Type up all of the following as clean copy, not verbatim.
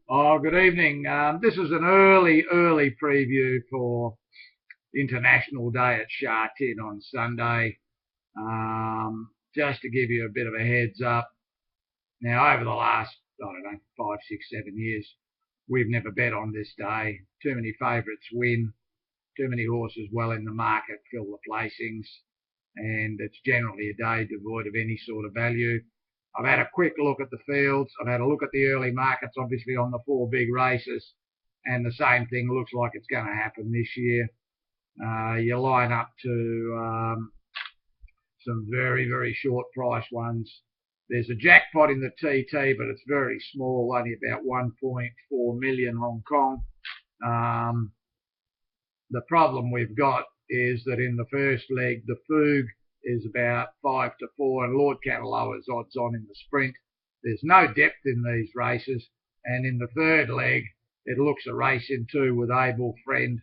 Oh, good evening. This is an early preview for International Day at Sha Tin on Sunday. Just to give you a bit of a heads up. Now, over the last, I don't know, 5, 6, 7 years, we've never bet on this day. Too many favourites win, too many horses well in the market fill the placings, and it's generally a day devoid of any sort of value. I've had a quick look at the fields. I've had a look at the early markets, obviously on the 4 big races, and the same thing looks like it's going to happen this year. You line up to some very short price ones. There's a jackpot in the TT, but it's very small, only about 1.4 million Hong Kong. The problem we've got is that in the first leg, the Foog is about 5 to 4, and Lord Cataloa's odds on in the sprint. There's no depth in these races, and in the third leg, it looks a race in 2 with Able Friend,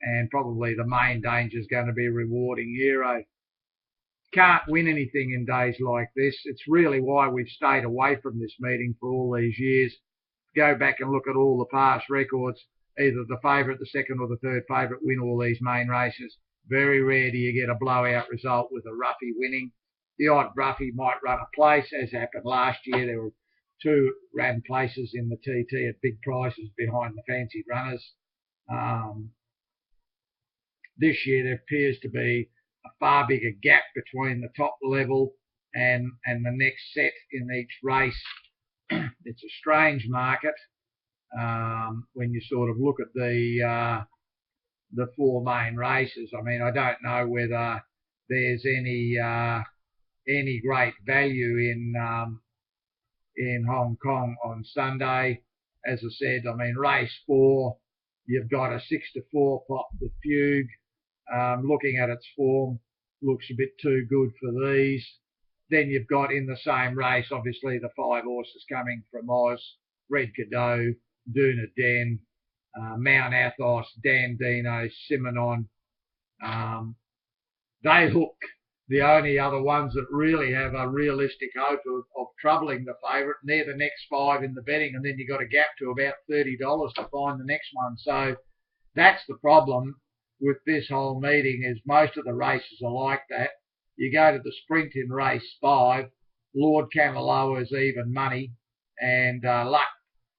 and probably the main danger is going to be Rewarding Hero. Can't win anything in days like this. It's really why we've stayed away from this meeting for all these years. Go back and look at all the past records. Either the favourite, the second or the third favourite win all these main races. Very rare do you get a blowout result with a roughie winning. The odd roughie might run a place, as happened last year. There were 2 ran places in the TT at big prices behind the fancied runners. This year there appears to be a far bigger gap between the top level and the next set in each race. It's a strange market when you sort of look at the 4 main races. I mean, I don't know whether there's any great value in Hong Kong on Sunday. As I said, I mean, race 4, you've got a 6 to 4 pop, the Fugue. Looking at its form, looks a bit too good for these. Then you've got in the same race, obviously, the 5 horses coming from Oz: Red Cadeau, Duna Den, Mount Athos, Dandino, Simonon. They look the only other ones that really have a realistic hope of troubling the favourite, and they're the next 5 in the betting, and then you've got a gap to about $30 to find the next one. So that's the problem with this whole meeting, is most of the races are like that. You go to the sprint in race 5, Lord Cataloa is even money, and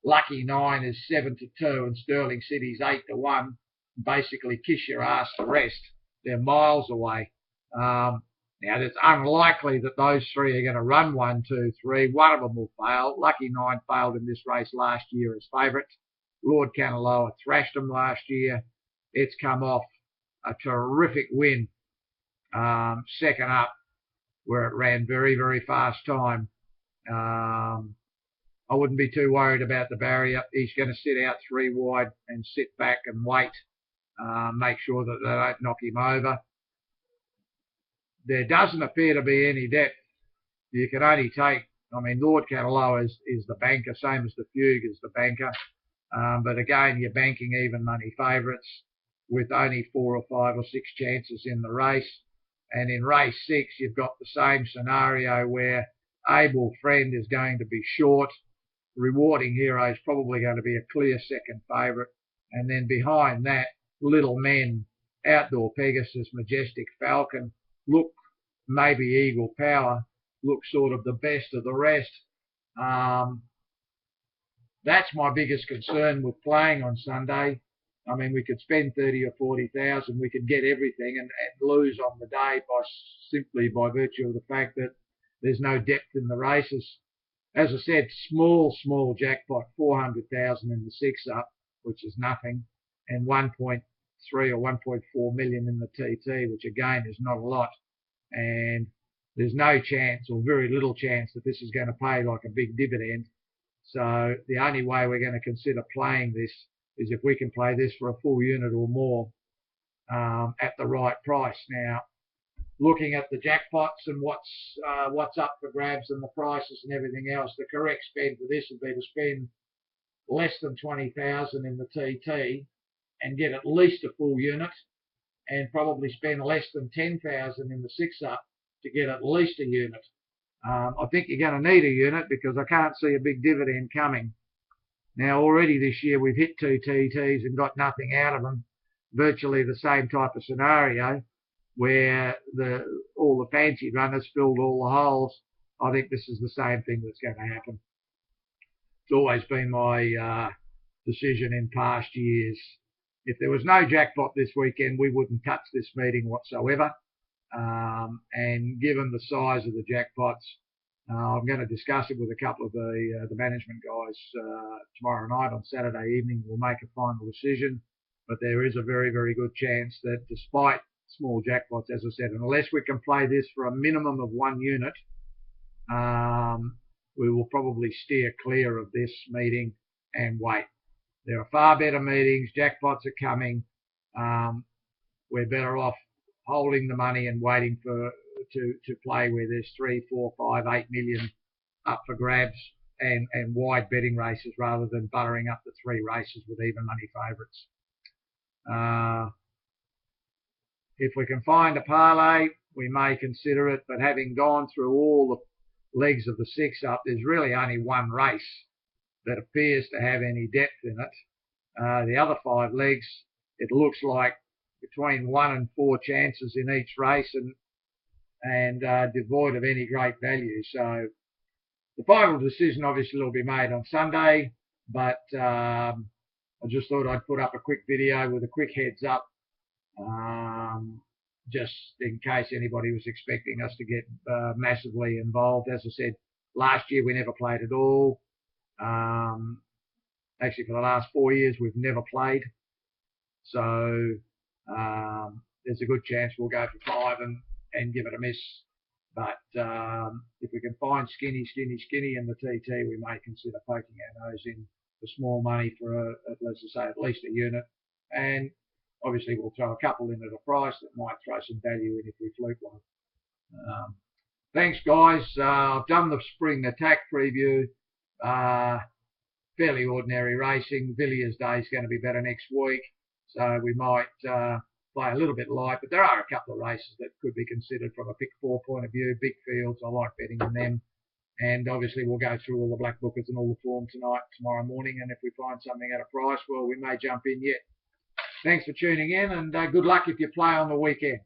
Lucky 9 is 7 to 2, and Sterling City's 8 to 1. Basically, kiss your ass the rest. They're miles away. Now, it's unlikely that those 3 are going to run 1, 2, 3. One of them will fail. Lucky 9 failed in this race last year as favourite. Lord Cataloa thrashed them last year. It's come off a terrific win second up, where it ran very fast time. I wouldn't be too worried about the barrier. He's going to sit out 3 wide and sit back and wait, make sure that they don't knock him over. There doesn't appear to be any depth. You can only take, I mean, Lord Cataloa is the banker, same as the Fugue is the banker. But again, you're banking even money favourites with only 4 or 5 or 6 chances in the race. And in race 6, you've got the same scenario where Able Friend is going to be short. Rewarding Hero is probably going to be a clear second favourite. And then behind that, Little Men, Outdoor Pegasus, Majestic Falcon, look, maybe Eagle Power, look sort of the best of the rest. That's my biggest concern with playing on Sunday. I mean, we could spend 30 or 40,000, we could get everything and lose on the day simply by virtue of the fact that there's no depth in the races. As I said, small jackpot, 400,000 in the 6 up, which is nothing, and 1.3 or 1.4 million in the TT, which again is not a lot. And there's no chance, or very little chance, that this is going to pay like a big dividend. So the only way we're going to consider playing this is if we can play this for a full unit or more at the right price. Now, looking at the jackpots and what's up for grabs and the prices and everything else, the correct spend for this would be to spend less than 20,000 in the TT and get at least a full unit, and probably spend less than 10,000 in the 6 up to get at least a unit. I think you're going to need a unit because I can't see a big dividend coming. Now already this year we've hit 2 TTs and got nothing out of them. Virtually the same type of scenario where all the fancy runners filled all the holes. I think this is the same thing that's going to happen. It's always been my decision in past years. If there was no jackpot this weekend, we wouldn't touch this meeting whatsoever. And given the size of the jackpots, I'm going to discuss it with a couple of the management guys tomorrow night. On Saturday evening, we'll make a final decision. But there is a very, very good chance that despite small jackpots, as I said, unless we can play this for a minimum of 1 unit, we will probably steer clear of this meeting and wait. There are far better meetings. Jackpots are coming. We're better off holding the money and waiting to play where there's 3, 4, 5, 8 million up for grabs and wide betting races rather than buttering up the 3 races with even money favourites. If we can find a parlay, we may consider it, but having gone through all the legs of the 6 up, there's really only one race that appears to have any depth in it. The other 5 legs, it looks like between 1 and 4 chances in each race and devoid of any great value. So the final decision obviously will be made on Sunday, but I just thought I'd put up a quick video with a quick heads up, just in case anybody was expecting us to get massively involved. As I said, last year we never played at all. Actually, for the last 4 years, we've never played. So there's a good chance we'll go for 5 and give it a miss. But if we can find skinny in the TT, we may consider poking our nose in for small money for, let's just say, at least a unit. And obviously, we'll throw a couple in at a price that might throw some value in if we fluke one. Thanks, guys. I've done the spring attack preview. Fairly ordinary racing. Villiers Day is going to be better next week, so we might play a little bit light, but there are a couple of races that could be considered from a pick 4 point of view. Big fields, I like betting on them. And obviously we'll go through all the black bookers and all the form tomorrow morning, and if we find something at a price, well, we may jump in yet. Thanks for tuning in, and good luck if you play on the weekend.